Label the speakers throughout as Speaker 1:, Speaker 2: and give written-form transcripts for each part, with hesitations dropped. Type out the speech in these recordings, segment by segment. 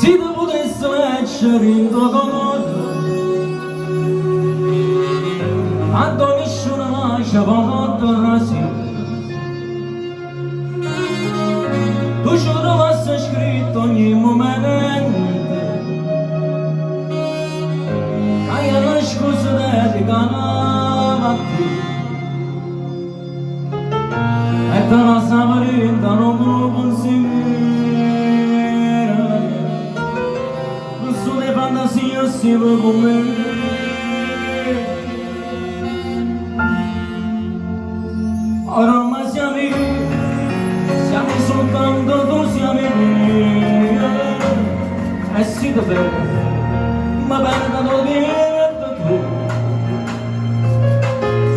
Speaker 1: Se tu potessi leggere in tuo comodo, quando nessuno mai ci può tornare, tu ci trovassi scritto ogni momento, che hai una scusa dedicata a te, e te la saprei da non può conseguire, non sono le fantasie assieme con me. Ormai siamo soltanto tu, siamo mie, e sì davvero, ma perdono dietro tu,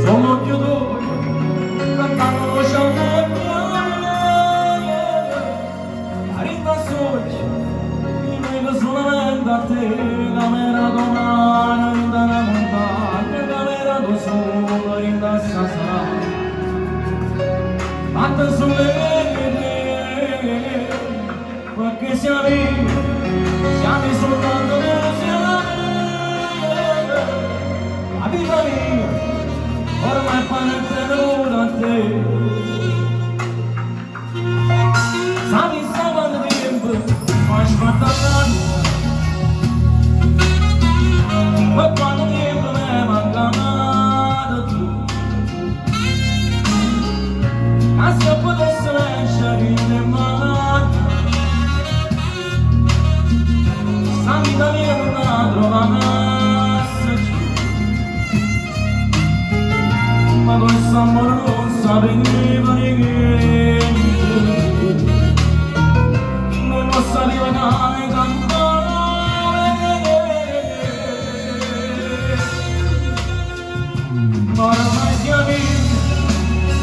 Speaker 1: sono più tu, cantando lo sciamone, arriva soggi, mi vedo solamente a te, camera domani, in una montagna, camera do solo, in da sasà. Fatta sulle idee, perché siamo soltanto noi, la vita mia, ormai fa nel tenuto a te. Sapi sa quanto tempo, ma ci fatta tanto, e quanto tempo mi è mancato tu. Se io potessi lasciare in te mano, sta vita mia non la trovasse più, ma questo amore non sapeva niente, non lo sapeva che cantare, ma ormai siamo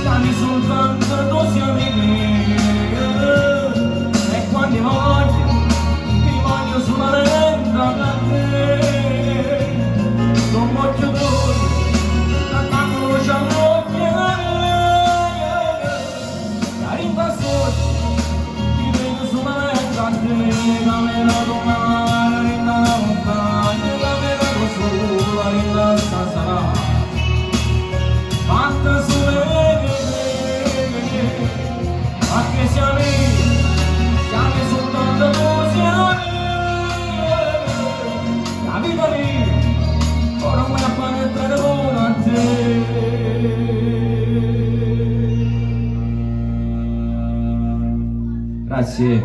Speaker 1: stami soltanto tu siamo mie, e quando ti voglio solamente a te, non voglio tu, cantando lo sciamone, arriva sotto, ti vedo solamente a te, camera domani, in una montagna, camera do solo, in da sasà, fatta sulle perché siamo soltanto noi, la vita mia, ormai appare il telefono a te. Grazie.